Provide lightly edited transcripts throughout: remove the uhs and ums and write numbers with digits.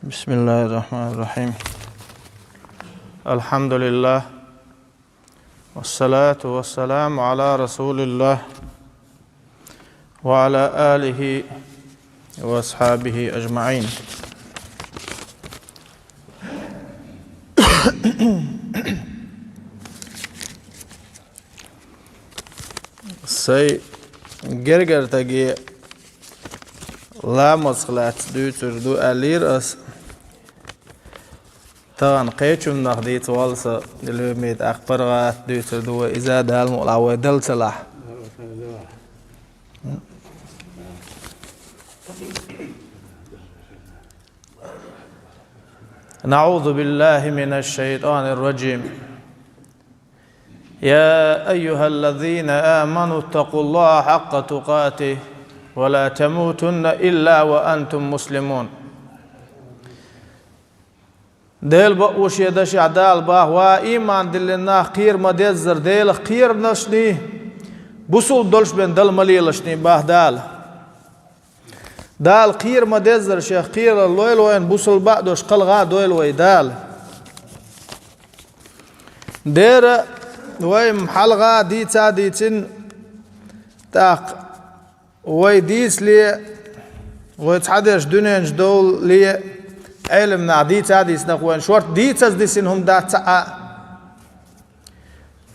بسم الله الرحمن الرحيم. الحمد لله والصلاة والسلام على رسول الله وعلى آله وأصحابه أجمعين. سي جرجر تجي لا مسخلات دو ألير أس طبعا قيتشم نخديت والسا دلوميت أخبرات دو إذا دال مولعوة دل سلاح نعوذ بالله من الشيطان الرجيم. يا أيها الذين آمنوا اتقوا الله حق تقاته ولا تموتن إلا وأنتم مسلمون. ديل بقوش يدش عدال باه وإيمان دلنا خير مدزر ديل خير نشني بسول دلش بين دل مليلشني باه دال خير مدزر شيخ خير اللويل وين بسول بعدش قلغا دويل ويدال دير ويم حلغا ديتا ديتن تاق ويديس لي ويتحدش دنينج دول لي علم نعديت هذه نقوين شورت ديت از ديسنهم دات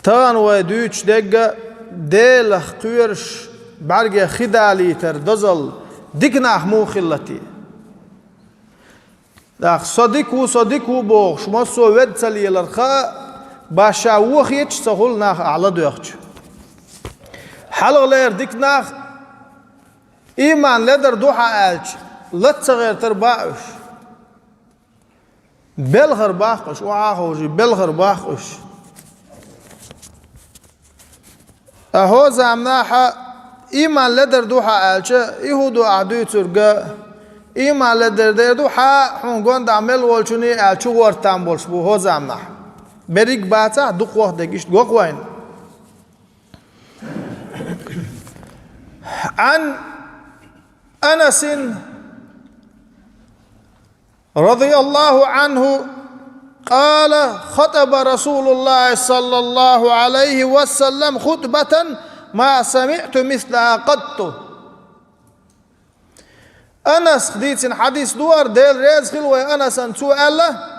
تان ودوش دق ديل قيرش برج خدالي تر دزل دقنا مو خلتي داخ صديقو بوخ ما سو ود سلي الرخاء باشا وخيتش سهول ناخ على دوخش حلق لير دقنا إيمان لدر دوحة ألش لا تصغير ترباش بلغر باقش وعاهوجي بلغر باقش أهو زامناحا إيمان لدر دوحة ألش يهودو أعدو ترقى إيمان لدر دوحة حونقون دعمل والشوني ألشو ورطان بولش بو هو زامناحا بريق باتا دوق وقت دقشت قوين عن أنس رضي الله عنه قال خطب رسول الله صلى الله عليه وسلم خطبة ما سمعت مثلها قط. أنس خديت حديث دوار ديل ريز خلوة أنس أنتو ألا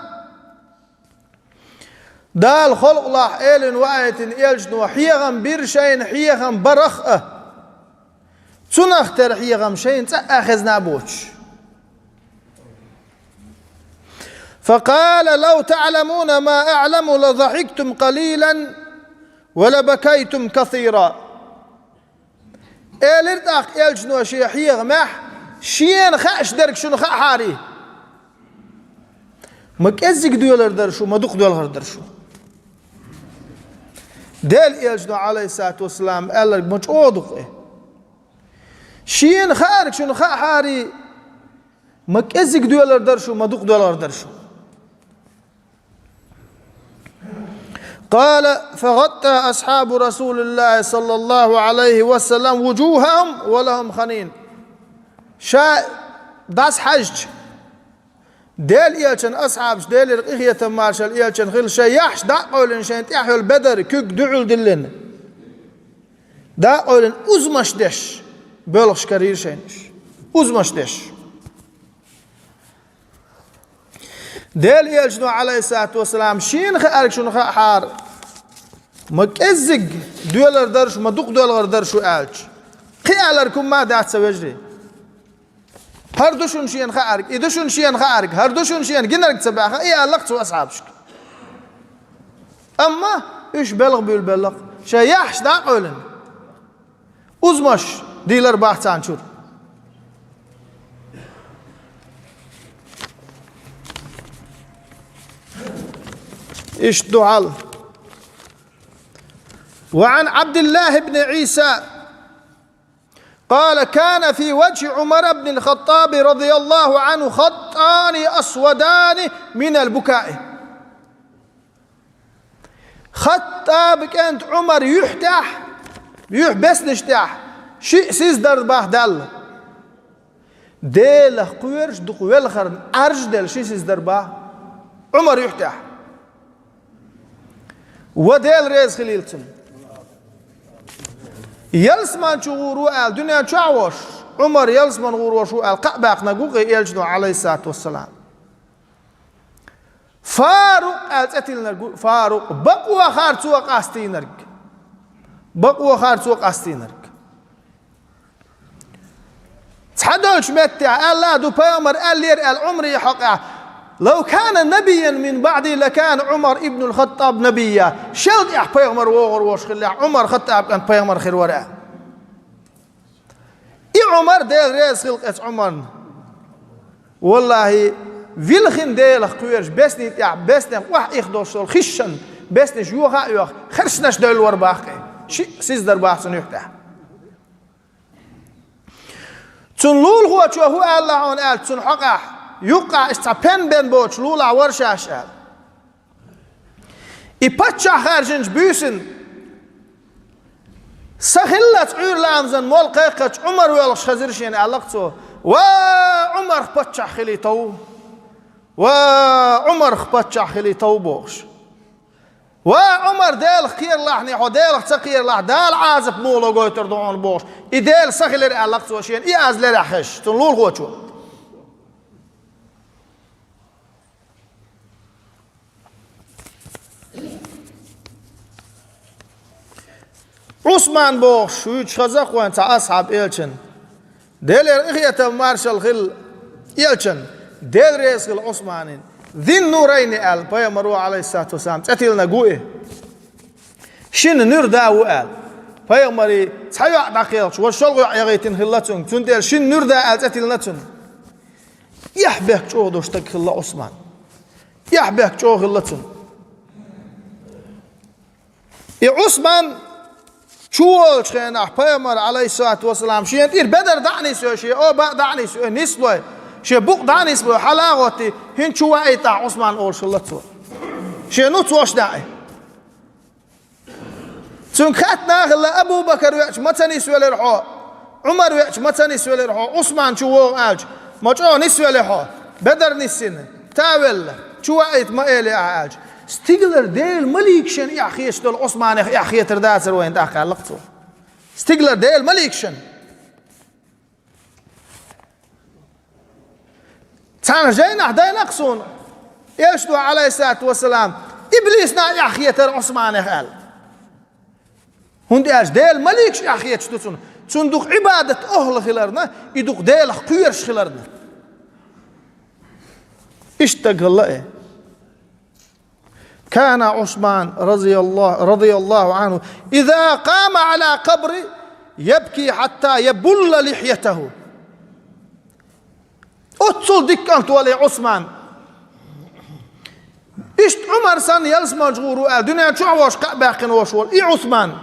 دال خلق الله إيلن وآية إيلجن وحيغم بيرشين حيغم برخ تنختر حيغم شين تأخذنا بوش فقال لو تعلمون ما أعلم لضحكتم قليلا ولبكيتم كثيرا. إيلرت أخ إيلجنو شيحيغ مح شين خاش درك شنو خا حاري مكزك دولار درشو مدوق دولار درشو ديل إيلجنو عليه الصلاة والسلام قال مش أودق شين خارك شنو خا حاري مكزك دولار درشو مدوق دولار درشو. قال فغطى أصحاب رسول الله صلى الله عليه وسلم وجوههم ولهم خنين شا داس حج ديل إيلشن أصحابش ديل الإخية مارشال إيلشن خل شي يحش دا قولن شين تيحيو البدر كوك دعول دلن دا قولن أزمش دش بلغش كرير شينش أزمش دش ديل يلجنو عليه الصلاة والسلام شين خارج شنو حار مكزق دولار درش مدوق دولار درشو ألج قيالركم ما دات سوجري هر دوشون شين خارج إدوشون شين خارج هر دوشون شين جنرك تبعها إيه ألقت وأصحابش أما إيش بلغ بالبلغ شيحش دا قولن أزمش ديلر باحث عن شور إيش دعال. وعن عبد الله بن عيسى قال كان في وجه عمر بن الخطاب رضي الله عنه خطان أسودان من البكاء. خطاب كانت عمر يح بس نشتاح شيء سيز در باه دل ديل قويرش دق والخرن أرج ديل شيء دربا عمر يحتاح وديل ريز خليلتن يلسمان شغورو آل دنيا شعوش عمر يلسمان غوروشو آل قعباق نقوقي يلجنو عليه الصلاة والسلام فاروق آل تأتيل نرقو فاروق بقوا خارتوا قاستي نرق بقوا خارتوا قاستي نرق تحدوش متع آل لا دو بيامر آل لير آل عمري حقا لو كان نبيا من بعدي لكان عمر ابن الخطاب نبيا شلد يح بيغمر وغر وش خلي عمر خطاب كان بيغمر خير وراء اي عمر ديل ريس خلقت عمر والله فيلخن ديل خيرش بسني تاع بسني واحد يخدوش الخشن بسني شيوخا يوخ خرسناش ديل ورباقي شي سيز درباق سنيفتح تنلول هو شو هو الله عن آل تنحقه يقع استعبن بين بوش لولا ورشاش آل إبتشا خارجنج بيسن سخلت عير لامزن مول قيقة عمر ويلش خزرشين علاقته وعمر بتشا خلي تو وعمر بتشا خلي تو بوش وعمر ديل خير لحني حو ديل تقير لح دال عازب مولو قويتر دون بوش إديل سخلر علاقته شين إي أزلر أخش تنلول هو شو عثمان بوش ويش خزق وانت أصحاب إلشن ديل إخية مارشال خل إلشن ديل رئيس العثمانين ذي النورين آل بيامروا عليه الصلاة والسلام تأتيلنا قوئه شين نور داو آل بيامري تحيو دقيقش وشلغو يغيتين خلاتون تنديل شين نور دا آل تأتيلنا تن يحبك شو دوشتك خلا عثمان يحبك شو خلاتون عثمان شوال شخينا بيامر عليه الصلاة والسلام شين تير بدر دعني سوى شي أو با دعني سوى نسوى شي بوق دعني سوى حلاغتي هن شو وايتا عثمان أول شلتو شي نوتوش داعي سن خاتنا خلا أبو بكر ويأش ما تنسوى لرحو عمر ويأش ما تنسوى لرحو عثمان شو واج ما جو نسوى لرحو بدر نسين تاول شو وايت ما إلي أعاج ستيغلر ديل مليكشن يا أخيش دول عثمان يا أخي ترداسر وين تأخر لقطو ستيغلر ديل مليكشن تانا جاينا هداي نقصون يشدو عليه الصلاة والسلام إبليسنا يا أخي تر عثمان يخال هندي أش ديل مليكش يا أخي تشتون تندوق عبادة أهل خلرنا يدوق ديل قيرش خلرنا اشتق الله كان عثمان رضي الله عنه إذا قام على قبر يبكي حتى يبل لحيته أتصل دكانت ولي عثمان إشت عمر سن يلس مجغورو آل دنيا شعوش باقين وشول إي عثمان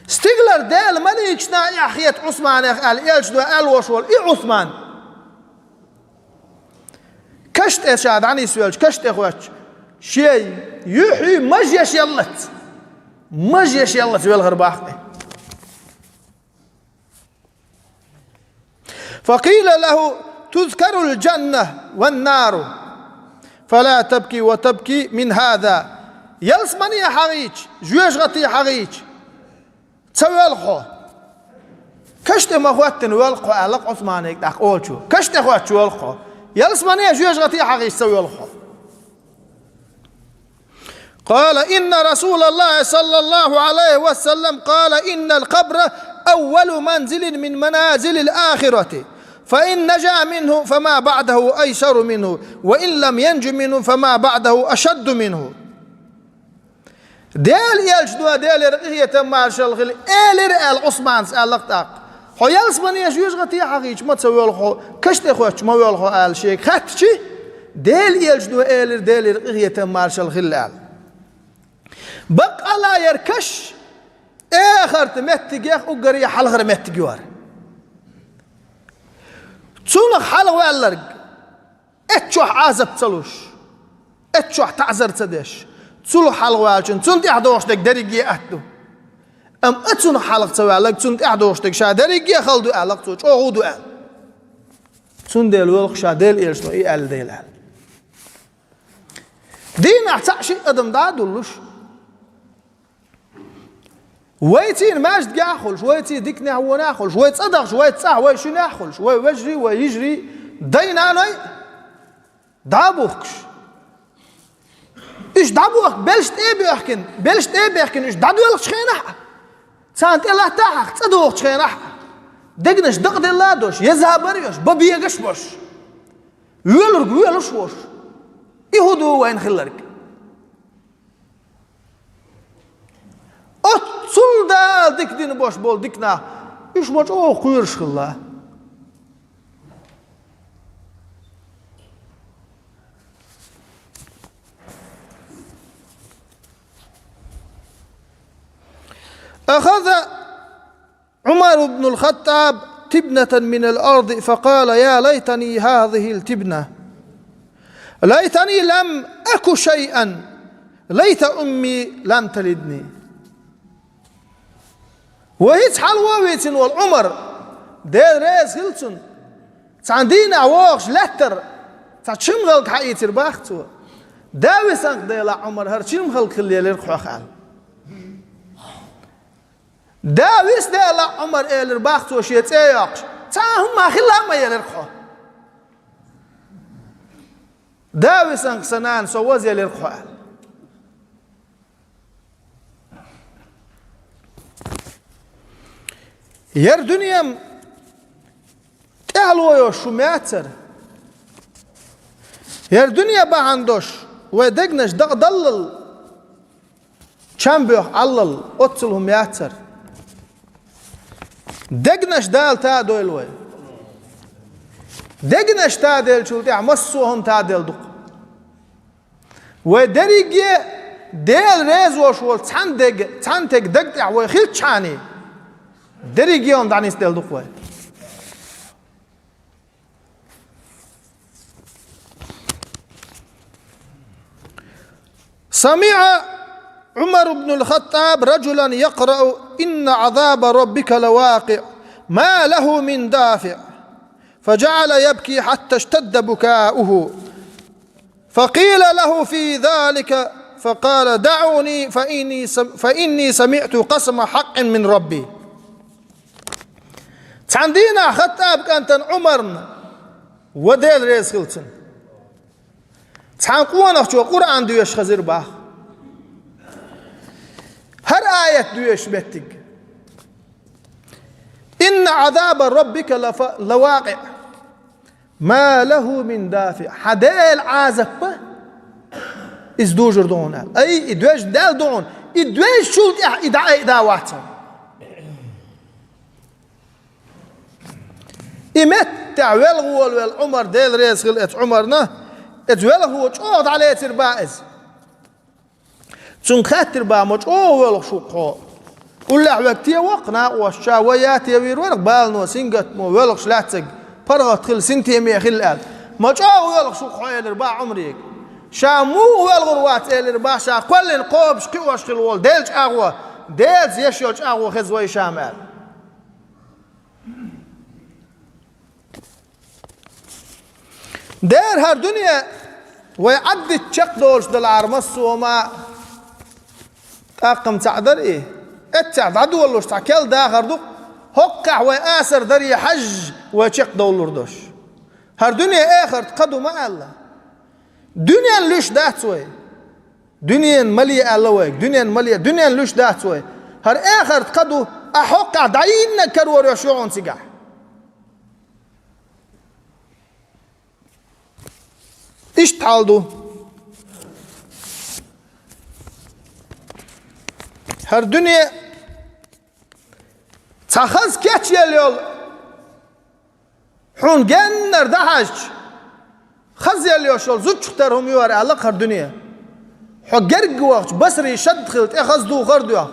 ستيغلر ديل مليكشنا إي أخيت عثمان آل يلجدو آل وشول إي عثمان كشت إشاد عني سوالج كشت إخواتش شيء يحيي مجيش يلت مجيش يلت والغرباقي فقيل له تذكر الجنة والنار فلا تبكي وتبكي من هذا يلسمني يا حغيج جويش غطي حغيج تسوي الخو كشت ما خواتن والخو ألق عثمانيك داك أولشو كشت خوات والخو يلسمني يا جويش غطي حغيج تسوي الخو قال إن رسول الله صلى الله عليه وسلم قال إن القبر أول منزل من منازل الآخرة فإن نجا منه فما بعده أيسر منه وإن لم ينج منه فما بعده أشد منه ديل يلجدوا ديل رقية مارشال غلي إيلر العثمان سألقتاق خو يلسمن يجوز غتي حقيق ما تسوي الخو كشت خوش ما يلخو آل شيك خاتشي ديل يلجدوا إيلر ديل رقية مارشال غلي بقى لا يركش آخر تمتجيخ وقري حلغر متجوار تونخ حلغ والرق اتشوح عازب تلوش اتشوح تعزر تدش تلو حلغ والشن تونت احدوش دك دريجي احدو ام اتون حلغ تسوالك تونت احدوش دك شا دريجي خلدو اعلق توش اوغودو ال تسندل والخشا ديل إيرسنو إي أل ديل أل دين أحتاج أدم دادولش ويتين ماجد جاخلش ويتي ديك نحو ناخلش ويتصدقش ويتصح ويشو ناخلش ويجري ويجري ديناني دابوخش إيش دابوخ بلشت إيه بيحكن إيش دادولش خينح سانت الله تاحك تصدوخش خينح دقنش دقد الله دوش يذهب بريوش ببيجش بوش ويلش وش يهودو وين خلرك أتصل دال ديك دين باش بول ديكنا إيش باش قيرش خلا أخذ عمر بن الخطاب تبنة من الأرض فقال يا ليتني هذه التبنة ليتني لم أك شيئا ليت أمي لم تلدني وهيت حلوة ويتن والعمر دير ريز هلتن تعندين عواقش لتر تعشمغلك حقيتر باختو داوي سانك ديلا عمر هرشمغلك اللي يرخوا خال داويس ديلا عمر إلر باختو شيت ايقش تاهم ما خلا ما يرخوا داوي سانك سنان سوز يرخوا ير دنيا تهلو يوشو ماتر ير دنيا باعندوش ويدقنش دق دلل شامبيوح علل أتصلهم ماتر دقنش دال تا دويلوي دقنش تا ديل شلتي عمسوهم تا ديل دق ودريجي ديل ريز وشول تانتك دقتع ويخيل تشاني دريجيهم دعني ستيل دقوة سمع عمر بن الخطاب رجلا يقرأ إن عذاب ربك لواقع ما له من دافع فجعل يبكي حتى اشتد بكاؤه فقيل له في ذلك فقال دعوني فإني سمعت قسم حق من ربي تعندينا خطاب كانت عمرنا وديل ريس خلتن تعانقونا شو قرآن دويش خزير باه هر آية دويش بيتك إن عذاب ربك لواقع ما له من دافع حديل عازب إزدوجر دون أي إدويش دال دون إدويش شلت إداواتهم إمتع والغو والعمر ديل ريس خلقت عمرنا اتولغو وشوض عليه تربائز تنخات تربا مجو والغ شوقو ولا وقتي وقنا والشاويات يوير ورق بالنو سنقت مو والغ شلاتك فرغت خل سنتي مي خل مجو والغ شوقو يلربا عمريك شامو والغ روات يلربا شا كل قوب شكوش خل وول ديلج اغوا ديلز يشيوش اغوا خزوي شامل دير هر دنيا ويعدي تشق دولش دالعرمس وما تاقم تعدر ايه اتعد عدو والوش تعكل داخر دو هقع وياسر دري حج ويشق دولور دوش هر دنيا اخر تقدو ما الله دنيا لوش داتوي دنيا مليئة لويك دنيا مليئة دنيا لوش داتوي هر اخر تقدو احقع دعين كرور يشوعون سيقع إيش تعالدو هر دنيا تخز كاتش يليول حون جنر دهش خز يليول شول زوج ترهم يوار علق هر دنيا حو جرج وقت بصري شد خلت اخذ دو خردو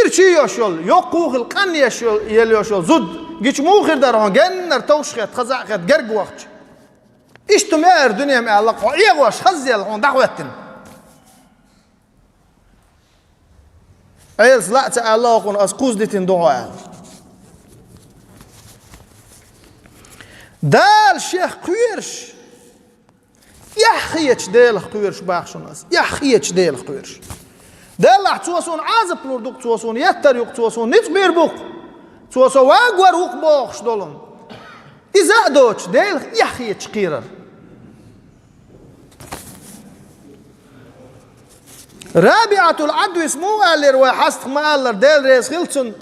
إرشي يشول يقوخ القن يشول يليول زود جيش مو خير درهم جنر توشخت خزع خت جرج وقت إيش تمير دنيا مع الله قوية واش خزي الغون دعوتن عيل لا تعالى الله قن أسقوز ديتن دعاء دال شيخ قويرش يحخيتش ديل قويرش باخشناس يحخيتش ديل قويرش دال احتوسون عازب لوردوك توسون يتر يوك توسون نيت بيربوك توسو واغور وك بوخش دولن إذا دوتش ديل يحخيتش قيرر رابعة العدو اسمه ألر وحست ما ألر ديل ريس خلتون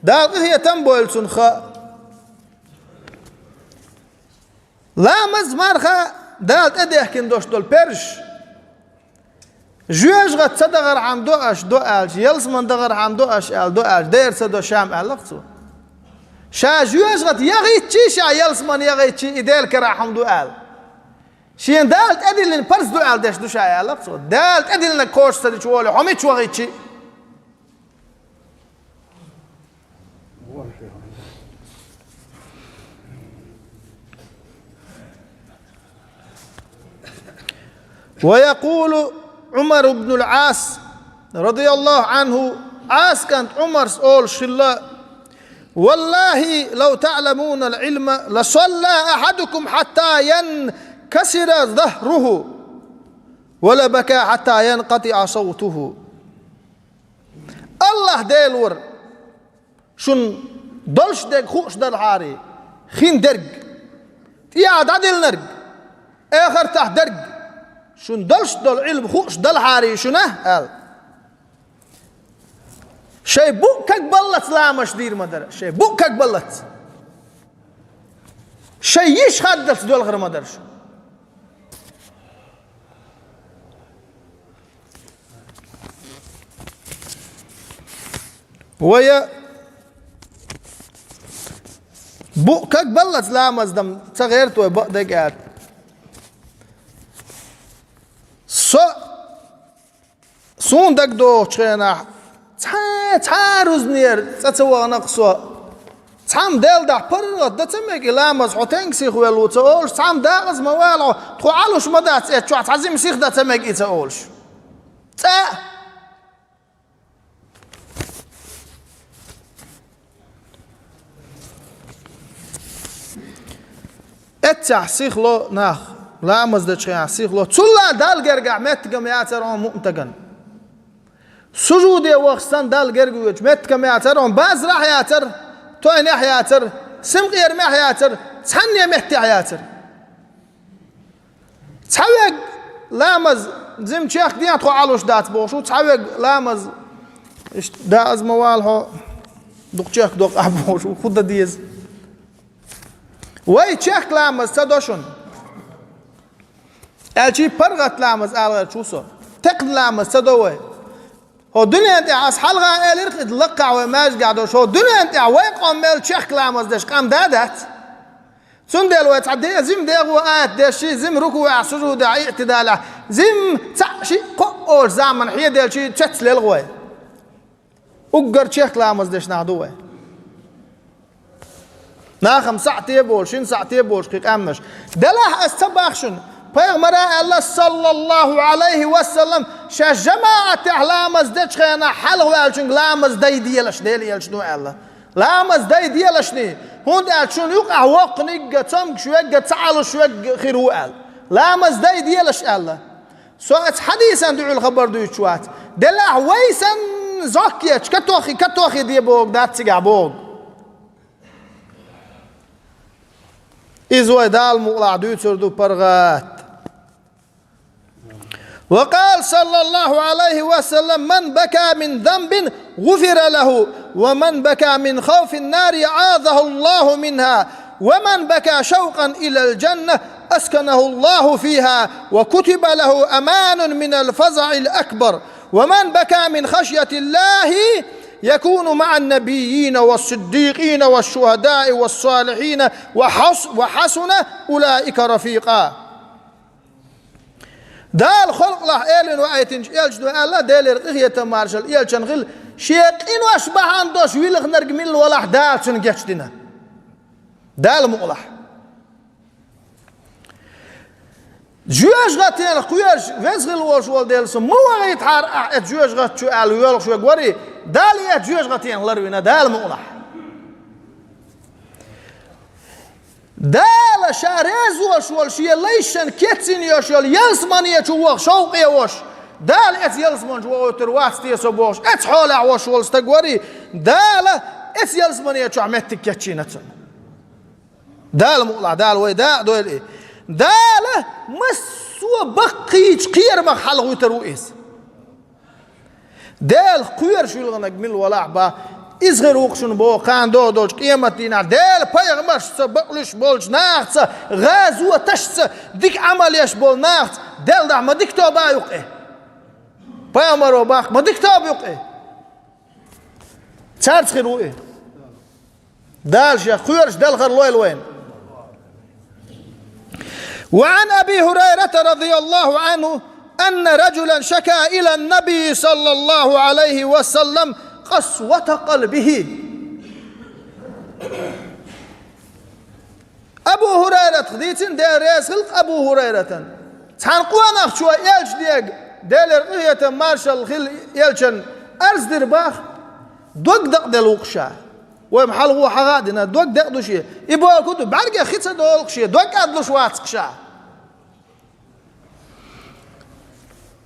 دال هي تنبولتون خا لا مزمار خا دال تديه كندوش دول برش جوش غت صدغر عم دوش دو ألش يلس من دغر عم دوش أل دو ألش دير سدو شام ألقصو شا جوش غت يغيتشي شا يلس من يغيتشي إديل كراحم دو أل شين دال تدلين برس دو أل دش دو شا ألقصو دال تدلين كوش سدي شوالي حميت شو غيتشي ويقول عمر بن العاص رضي الله عنه عاص كانت عمر سؤال شلا والله لو تعلمون العلم لصلى أحدكم حتى ينكسر ظهره ولبكى حتى ينقطع صوته الله ديلور شن دلش ديك خوش دل حاري خين درج تياد عدل نرج آخر تحت درج شن دلش دل علم خوش دل حاري شنه قال شي بوكك بلت لا مشدير مدر شي بوكك بلت شي يش خدلت دول غير مدرش ويا بوكك بلت لا مزدم تغيرت وبقدك قال سون دك دو تشينا تا روزنير تسوى نقصوا تام دل ده برد ده تمك لامز حتنك سيخ ولو تقولش تام داغز موالو تقعلوش مدات اتشو تعزيم سيخ ده تمك يتقولش تا اتع سيخ لو ناخ لامز ده تشينا سيخ لو تلا دال جرجع متقم ياترون مؤتقن سجودي وخصان دال جرجوج متقم ياترون باز راح ياتر توين ياتر سم غير ما ياتر تحني محتي ياتر تحوق لامز زم شيخ ديان تخو علوش دات بوشو تحوق لامز داز موالها دوق شيخ دوق ابوشو خد ديز وي شيخ لامز تدوشن الشي برغت لامز آلغر شوسو تقد لامز تدوي هو دنيا انت عاس حلقة الارق اتلقع وماش قاعدو شو دنيا انت ويقوم ميل شيخ لامز دش قام دادت سن ديل ويتعدي زم ديغو آت دشي زم ركوع سجود اعتدال زم شي قول زامن حيه ديل شي تشت للغوي اقر شيخ لامز دش نادوي ناخم ساعتي بول شين ساعتي بول شقيق امش دلاه استباخشن پیغمبر الله صلى الله عليه وسلم شا جماعة لامز دش خينا حلق والشن لامز داي ديلش ديل يلشنو الله لامز داي ديلشني هون الشن يقع وقنق تمك شوق تعال شوق خيرو قال لامز داي ديلش الله سوات حديثا دعو الخبر دو يشوات دلاه ويسن زكيتش كتوخي دي بوق دات تيقع بوق إزوي دال مقلع دو تردو برغات وقال صلى الله عليه وسلم من بكى من ذنب غفر له ومن بكى من خوف النار عاذه الله منها ومن بكى شوقا إلى الجنة أسكنه الله فيها وكتب له أمان من الفزع الأكبر ومن بكى من خشية الله يكون مع النبيين والصديقين والشهداء والصالحين وحسن أولئك رفيقا دال خلق الله إيلن وآيتنج إيلجدو الله دال رقية مارشل إيلجن غل شيقين واشبه عندوش ويلغ نرق من الولاح دال شنجتنا دال مقلح جوش غاتين قويش وزغل وشوال ديلسو مو غيت حار جوش غات شو قال ويلغ شو غوري دالية جوش غاتين لروينا دال مقلح دال شارز وش شيء ليشن كتسين يشول يلسمان يشوق شوق يوش دال ات يلسمان جو تروات تيسوبوش ات حول عوش والستقوري دال ات يلسمان يشوع متك يتشينتن دال مقلع دال وي دا دول ايه دال مسو بقيج قير مخلغ وتروئيس دال قير شو لغنك من الولاع با İzgir uqşun bo qan dodolç qiyametine del payğmaşsa baqlış bolç naqsa gazu taşsa dik amaliyaş bol naqs del da ma dik toba yok e payğmaro baq ma dik toba yok e çarçqir u e dal ya khuyarş del khar loyl وين وعن أبي هريرة رضي الله عنه أن رجلا شكا إلى النبي صلى الله عليه وسلم قسوة قلبه أبو هريرة خديتن دير يسخلق أبو هريرة تحنقوانا شوى يلش ديق دير رقية مارشال خل يلشن أرز دير باخ دوك دق ديل وقشا ومحل هو حغادنا دوك دق دوشي يبوال كدو بعرقا خيطة دول قشي دوك أدلو شوات قشا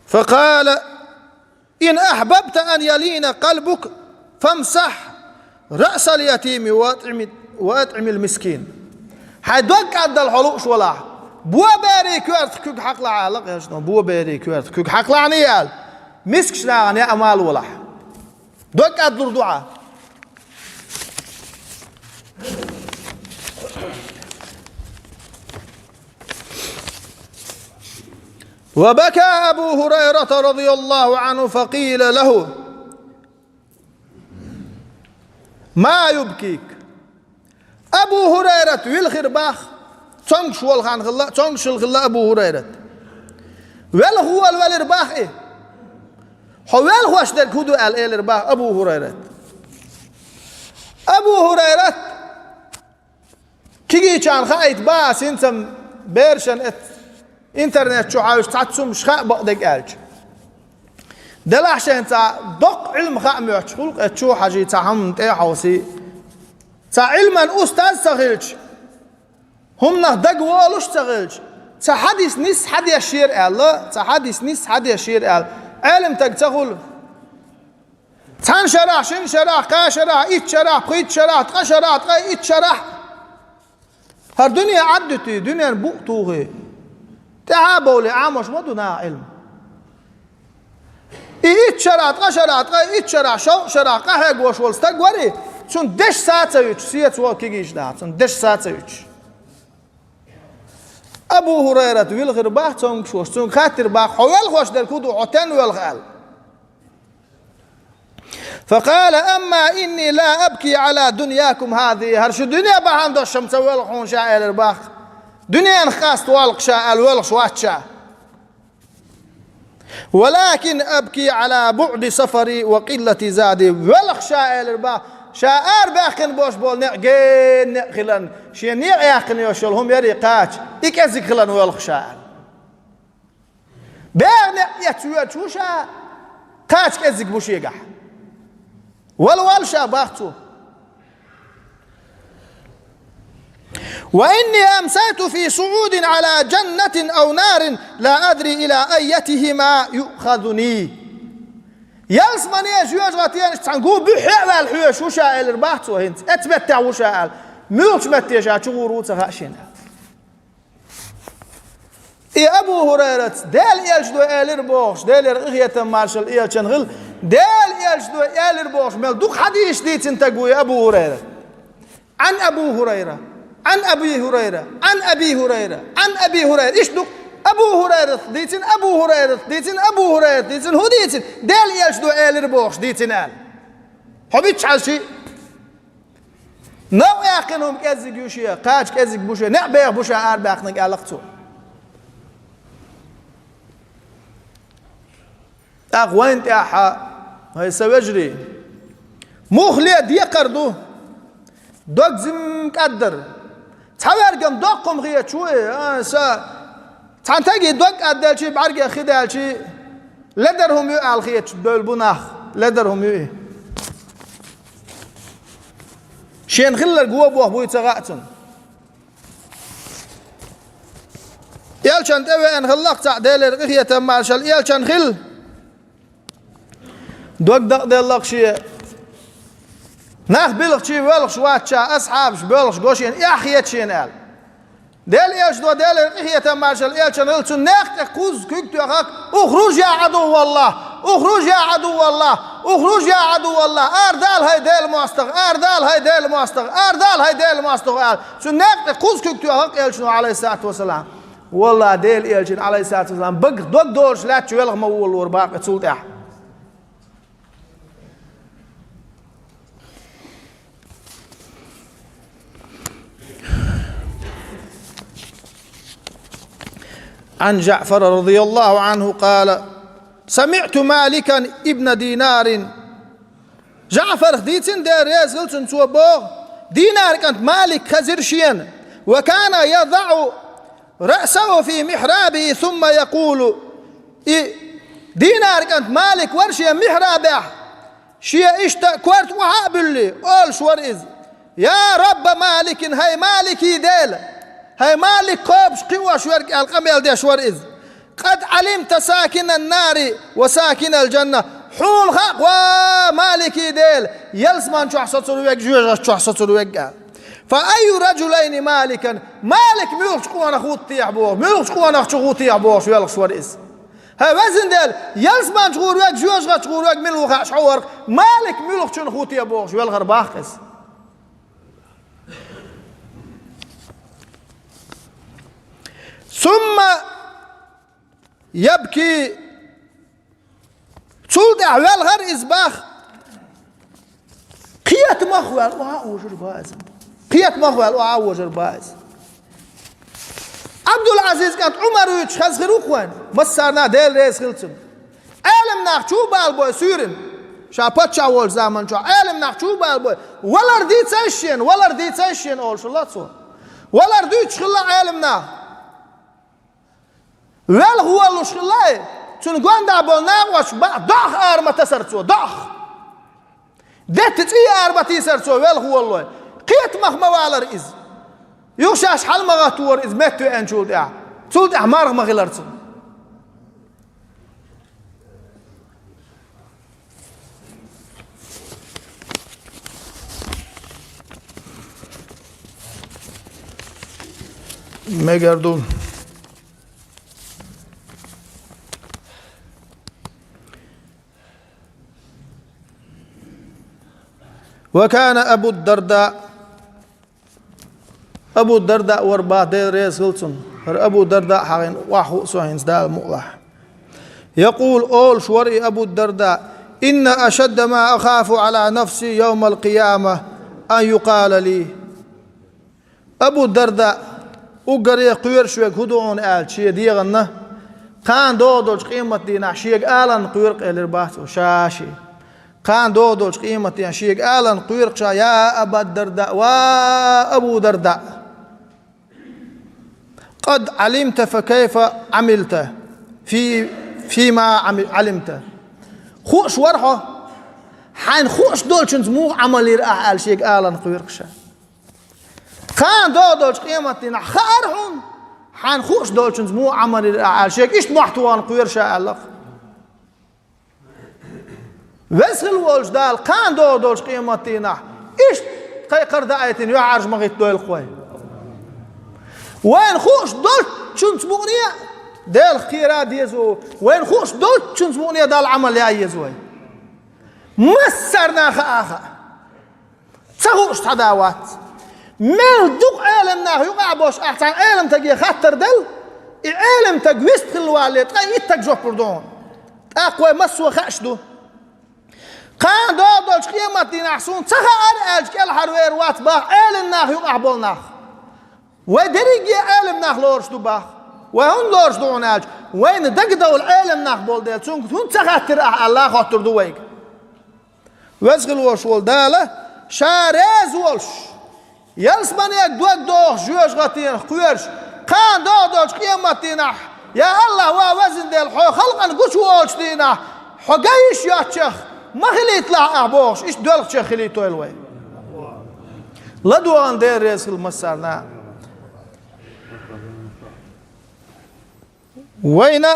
فقال إن أحببت أن يلين قلبك فامسح رأس اليتيم وأطعم المسكين حدوك عند الحلوق شولا بوا باري كورت كوك حق لعالق يا شنو بوا باري كورت كوك حق لعنيال مسك شناغن يا أمال ولا دوك عند الدعاء وبكى أبو هريرة رضي الله عنه فقيل له ما يبكيك أبو هريرة يلخر باخ تنش والخان خلا تنش الخلا أبو هريرة ويل هو الرباخ إيه حوال هو أشتر كودو الرباخ أبو هريرة أبو هريرة كيجي كان خايت باس انتم بيرشن انترنت شو عاوز تعتصم شخاء بقدك ألج دلعش انت دق علم خاء ميوشخلق شو حاجي تعهم تيحوسي تا علما أستاذ تغيلج هم نهدق والوش تغيلج تا حديث نس حد يشير الله تا حديث نس حد يشير علم تقول تان شرح شن شرح قا شرح إيت شرح قيت شرح تقا شرح تقا إيت شرح هر دنيا عدتي دنيا بوقتوغي تعابوا لعامش ودنا علم إيت شرح تقا شرح تقا إيت شرح شو شرح قا هيك وش والستقوري شون دش ساعة يوش سيت وكيجيش ده شون دش ساعة يوش أبو هريرة ويلغر باح تون شوش تون خاطر باح حوال خوش در كودو عتن والغال فقال أما إني لا أبكي على دنياكم هذه هرش دنيا بحان دو الشمس والخون شاء الرباخ دنيا خاص والق شاء الولق شوات شاء ولكن أبكي على بعد سفري وقلة زادي ولق شاء الرباخ شاعر باخن بوش بول نعجين نخلن شي نيع ياخن يوشلهم يري قاش يكزك خلن ولق شاعر بيغ يتسويت شو شاء قاش كزك بوش يقح والوال شاء باختو وإني أمسيت في صعود على جنة أو نار لا أدري إلى أيتهما يؤخذني يلس من يجوز غاتيان تنقول بحق الحيوش وشاء الرباحتو هنت اتمتع وشاء ملوش متيجا تغورو تغاشين إي أبو هريرة دال يلجدو الربوش دال رغية مارشال إيال شنغل دال يلجدو الربوش ملدوك حديث ديت انتقوي أبو هريرة عن أبو هريرة عن أبي هريرة عن أبي هريرة عن أبي هريرة إيش دوك أبو هريرة ديتن أبو هريرة ديتن أبو هريرة ديتن هو ديتن دال يلجدو الربوش ديتن آل حبيتش على شيء نو يقينهم كذب يوشيا قاش كذب بوشيا نعبير بوشيا أربعة قالقتو أخوين تاحا هاي سوجري مخلي دي قردو دوك زم قدر تحوارقم دوقم غيه شوي سا تانتاجي دوك أدل شي بعرق خدال شي لدرهم يقال خيه دول بناخ لدرهم يقال شين خلر قوة بوه بوي تغاعتن elçen eve en hıllakça deler ıhiyeten marşal elçen hıl dogdak delak şiye nah bilgçi velg şuatça ashabş belg goşen ahiyetçen el del elç do deler ıhiyeten marşal elçen hılçun nekte kuz küktü hak ukhruj ya adu Allah ukhruj ya adu Allah ukhruj ya adu Allah ardal hay del mustaq ardal hay del mustaq ardal hay del mustaq şu nekte kuz küktü hak elçin aleyhissalatu vesselam والله ديل إلجن عليه الصلاة والسلام بق دوق دورش لا تشويلغ مول ورباق تسولتح عن جعفر رضي الله عنه قال سمعت مالكا ابن دينار جعفر ديتن دير يزغلتن توبوغ دينار كانت مالك خزرشين وكان يضع رأسه في محرابه ثم يقول دينار كانت مالك ورشي محرابه شيء اشتا كورت وهابلي قول شور إذ يا رب مالك هاي مالكي ديل هاي مالك قوبش قوة شور القميل دي شور إذ قد علمت ساكن النار وساكن الجنة حول خاق ومالكي ديل يلسمان شو حصل سلوك جوجة شو حصل سلوك فأي رجلين مالكا مالك ميوخش قوانا خوتي يحبوه ميوخش قوانا خوتي يحبوه شو يلغ شوار إس ها وزن ديل يلسمان شغور ويك جوجة شغور ويك ملوخ شعور مالك ميوخش خوتي يحبوه شو يلغ رباخ إس ثم يبكي تولد أحوال غير إزباخ قيات مخوال وعوجر بازم قيات مخوال وعوجر باز عبد العزيز كانت عمر ويتشخص غير أخوان مسارنا ديل ريس خلصم عالم ناخشو بالبوي سيرن شابات شاول زمان شو عالم ناخشو بالبوي ولا رديت سيشين ولا رديت سيشين أول شو لا تصور ولا رديت شخلا عالم ناخ ويل هو اللي شخلا شون قوان دابولنا وش ضخ أرمى تسرتو ضخ ده تتي أرمى تسرتو ويل هو الله قيت مخ موالر إز يوشاش حل مغاتور إز متو أنشول ده شول ده مارغ مغيلرتو مجردون وكان أبو الدرداء ورباه دير ريس غلطن أبو الدرداء حقين واحو سوهين سدال مؤلح يقول أول شوري أبو الدرداء إن أشد ما أخاف على نفسي يوم القيامة أن يقال لي أبو الدرداء وقري قير شويك هدوون آل شيء ديغنه كان دودوش قيمة دينا شيك آلان قير قيل رباته شاشي كان دودوش قيمة دينا شيك آلان قير شا يا أبا الدرداء وأبو درداء قد علمت فكيف عملت فيما علمت خوش ورحه حين خوش دولش مو عملي رأى شيك آلان قير شا كان دودوش قيمتنا خارهم حان خوش دولشنز مو عمل عالشيك إيش محتوان قوير شاء الله وزخل والش دال كان دودوش قيمتنا إيش قيقر دايتين يعرج مغيت دويل خوي وين خوش دولشنز مغنية دال خيرا ديزو وين خوش دولشنز مغنية دال عمل يا يزوي مسرنا خاخا تسهوش تداوات مال دوق عالم ناه يقع باش أحسن عالم تجي خطر دل عالم تجويست الوالد أي تجوف بردون أقوى مسوا خشدو كان دودش قيمة دين أحسن تخا أرج كل حروير وات باه عالم ناه يقع بول ناه ودريجي عالم ناه لورش دو باه وهون لورش دو ناج وين دقدو العالم ناه بول ديل تون هون تخاطر الله خاطر دو ويك وزغل وش ول داله شارز وش يلسمان يك دوغ جوج غاتين خويرش كان دودوش قيمتنا يا الله ووزن ديل حو خلقا قوش وولش دينا حقايش ياتشخ ما خليت لا أبوش إيش دولك شيخ خليتو الوي لدوان دير ريس المسارنا وين